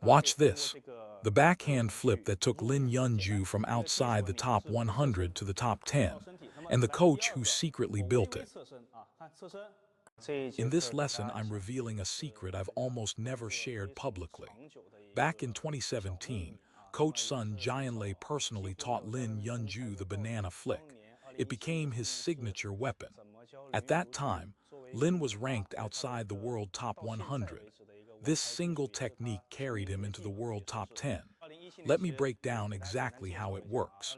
Watch this. The backhand flip that took Lin Yunju from outside the top 100 to the top 10, and the coach who secretly built it. In this lesson, I'm revealing a secret I've almost never shared publicly. Back in 2017, Coach Sun Jianlei personally taught Lin Yunju the banana flick. It became his signature weapon. At that time, Lin was ranked outside the world top 100. This single technique carried him into the world top 10. Let me break down exactly how it works.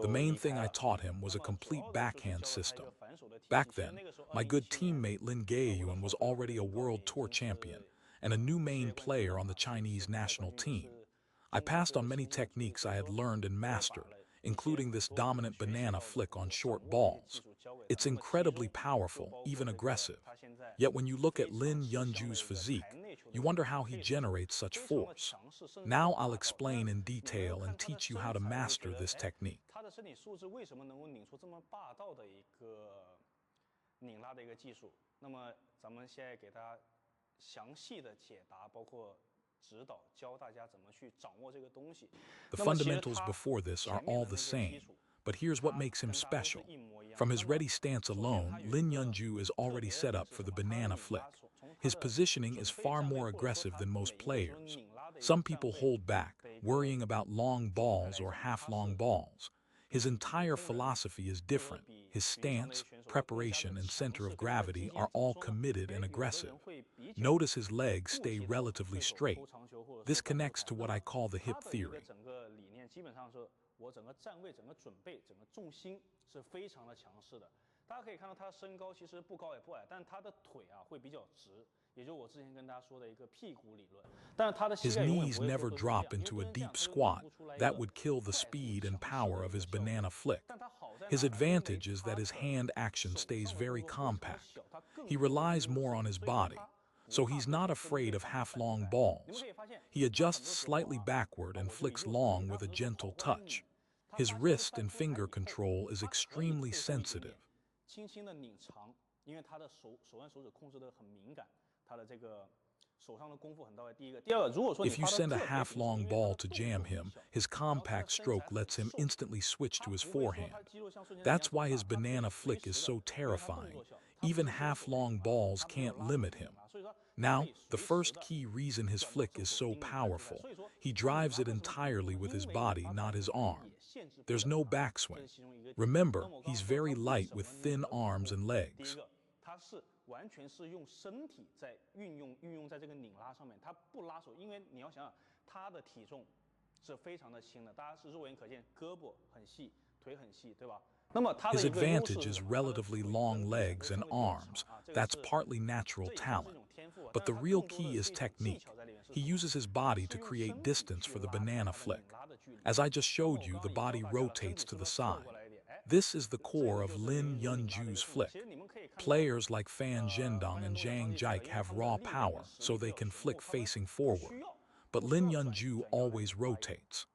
The main thing I taught him was a complete backhand system. Back then, my good teammate Lin Gaoyuan was already a world tour champion and a new main player on the Chinese national team. I passed on many techniques I had learned and mastered, including this dominant banana flick on short balls. It's incredibly powerful, even aggressive. Yet when you look at Lin Yunju's physique, you wonder how he generates such force. Now I'll explain in detail and teach you how to master this technique. The fundamentals before this are all the same, but here's what makes him special. From his ready stance alone, Lin Yunju is already set up for the banana flick. His positioning is far more aggressive than most players. Some people hold back, worrying about long balls or half-long balls. His entire philosophy is different. His stance, preparation, and center of gravity are all committed and aggressive. Notice his legs stay relatively straight. This connects to what I call the hip theory. His knees never drop into a deep squat. That would kill the speed and power of his banana flick. His advantage is that his hand action stays very compact. He relies more on his body, so he's not afraid of half-long balls. He adjusts slightly backward and flicks long with a gentle touch. His wrist and finger control is extremely sensitive. If you send a half-long ball to jam him, his compact stroke lets him instantly switch to his forehand. That's why his banana flick is so terrifying. Even half-long balls can't limit him. Now, the first key reason his flick is so powerful, he drives it entirely with his body, not his arm. There's no backswing. Remember, he's very light with thin arms and legs. His advantage is relatively long legs and arms. That's partly natural talent. But the real key is technique. He uses his body to create distance for the banana flick. As I just showed you, the body rotates to the side. This is the core of Lin Yunju's flick. Players like Fan Zhendong and Zhang Jike have raw power, so they can flick facing forward. But Lin Yunju always rotates.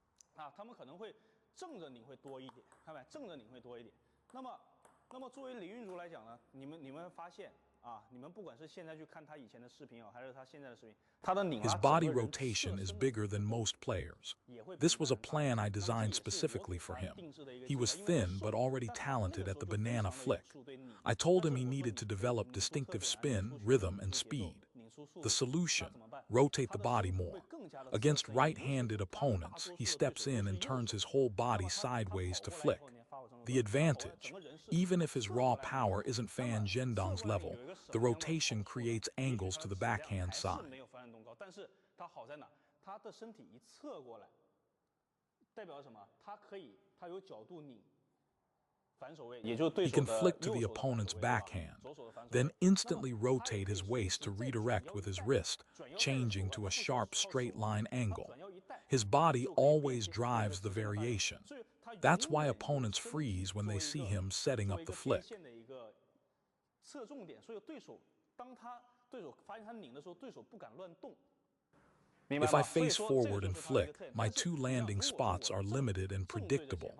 His body rotation is bigger than most players. This was a plan I designed specifically for him. He was thin but already talented at the banana flick. I told him he needed to develop distinctive spin, rhythm, and speed. The solution: rotate the body more. Against right-handed opponents, he steps in and turns his whole body sideways to flick. The advantage: even if his raw power isn't Fan Zhendong's level, the rotation creates angles to the backhand side. He can flick to the opponent's backhand, then instantly rotate his waist to redirect with his wrist, changing to a sharp straight-line angle. His body always drives the variation. That's why opponents freeze when they see him setting up the flick. If I face forward and flick, my two landing spots are limited and predictable.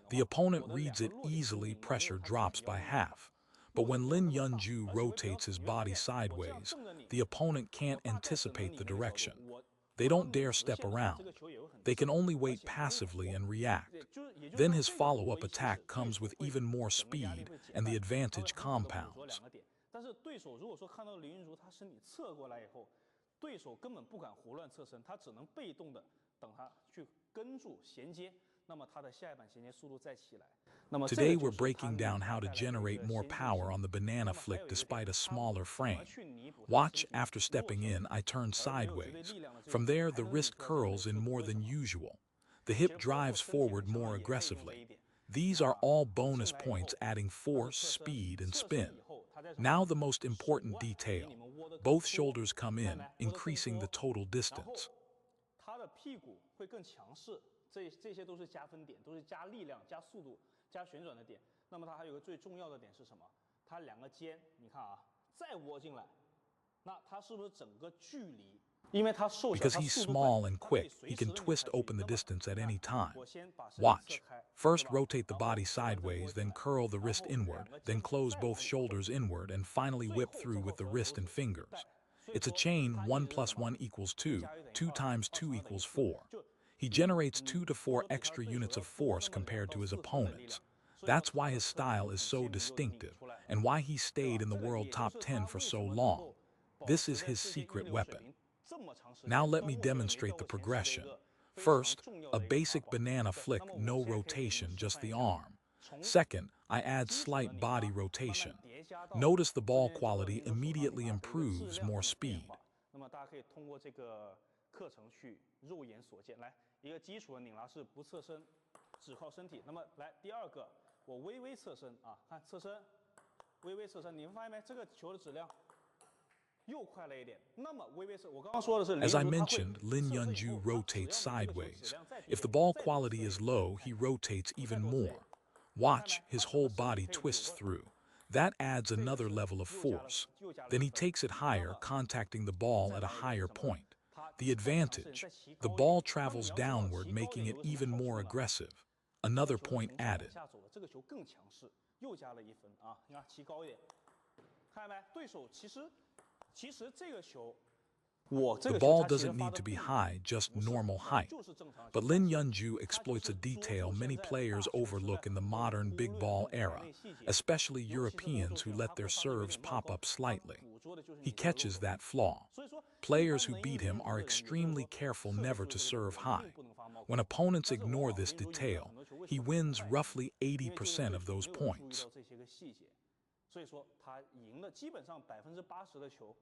The opponent reads it easily, pressure drops by half. But when Lin Yunju rotates his body sideways, the opponent can't anticipate the direction. They don't dare step around. They can only wait passively and react. Then his follow-up attack comes with even more speed, and the advantage compounds. 对手根本不敢胡乱侧身，他只能被动的等他去跟住衔接，那么他的下一板衔接速度再起来。Today we're breaking down how to generate more power on the banana flick despite a smaller frame. Watch, after stepping in, I turn sideways. From there, the wrist curls in more than usual. The hip drives forward more aggressively. These are all bonus points adding force, speed, and spin. Now the most important detail. Both shoulders come in, increasing the total distance. 他的屁股会更强势，这些都是加分点，都是加力量、加速度、加旋转的点。那么它还有个最重要的点是什么？它两个肩，你看啊，再窝进来，那它是不是整个距离？ Because he's small and quick, he can twist open the distance at any time. Watch. First, rotate the body sideways, then curl the wrist inward, then close both shoulders inward, and finally whip through with the wrist and fingers. It's a chain 1 + 1 = 2, 2 × 2 = 4. He generates 2 to 4 extra units of force compared to his opponents. That's why his style is so distinctive, and why he stayed in the world top 10 for so long. This is his secret weapon. Now let me demonstrate the progression. First, a basic banana flick, no rotation, just the arm. Second, I add slight body rotation. Notice the ball quality immediately improves, more speed. 那么大家可以通过这个课程去肉眼所见。来，一个基础的拧拉是不侧身，只靠身体。那么来第二个，我微微侧身啊，看侧身，微微侧身，你们发现没？这个球的质量。 As I mentioned, Lin Yunju rotates sideways. If the ball quality is low, he rotates even more. Watch, his whole body twists through. That adds another level of force. Then he takes it higher, contacting the ball at a higher point. The advantage, the ball travels downward, making it even more aggressive. Another point added. The ball doesn't need to be high, just normal height. But Lin Yunju exploits a detail many players overlook in the modern big ball era, especially Europeans who let their serves pop up slightly. He catches that flaw. Players who beat him are extremely careful never to serve high. When opponents ignore this detail, he wins roughly 80% of those points. 所以说他赢了基本上80%的球，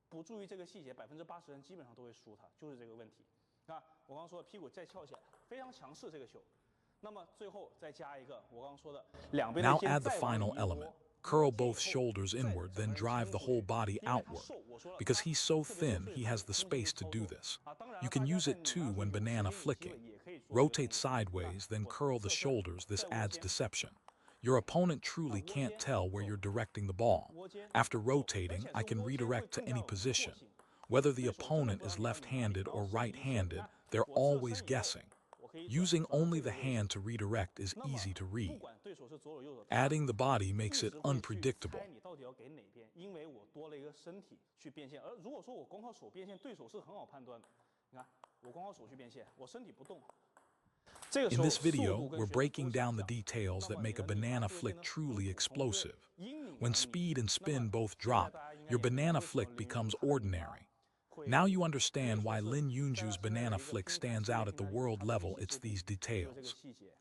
不注意这个细节，80%人基本上都会输他，就是这个问题。啊，我刚刚说屁股再翘起来，非常强势这个球。那么最后再加一个我刚刚说的两边的肩 Now add the final element. Curl both shoulders inward, then drive the whole body outward. Because he's so thin, he has the space to do this. You can use it too when banana flicking. Rotate sideways, then curl the shoulders. This adds deception. Your opponent truly can't tell where you're directing the ball. After rotating, I can redirect to any position. Whether the opponent is left-handed or right-handed, they're always guessing. Using only the hand to redirect is easy to read. Adding the body makes it unpredictable. 因为我多了一个身体去变现，而如果说我光靠手变现，对手是很好判断的。你看，我光靠手去变现，我身体不动。 In this video, we're breaking down the details that make a banana flick truly explosive. When speed and spin both drop, your banana flick becomes ordinary. Now you understand why Lin Yunju's banana flick stands out at the world level. It's these details.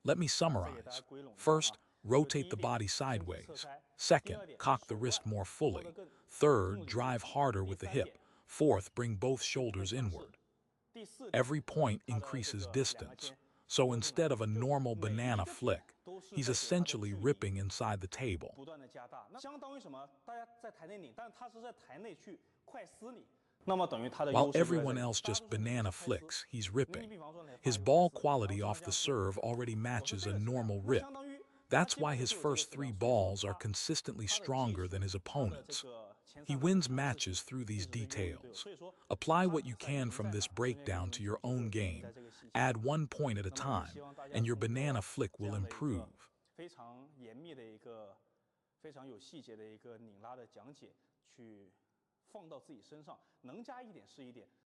Let me summarize. First, rotate the body sideways. Second, cock the wrist more fully. Third, drive harder with the hip. Fourth, bring both shoulders inward. Every point increases distance. So instead of a normal banana flick, he's essentially ripping inside the table. While everyone else just banana flicks, he's ripping. His ball quality off the serve already matches a normal rip. That's why his first 3 balls are consistently stronger than his opponents. He wins matches through these details. Apply what you can from this breakdown to your own game. Add 1 point at a time, and your banana flick will improve. 非常严密的一个、非常有细节的一个拧拉的讲解，去放到自己身上，能加一点是一点，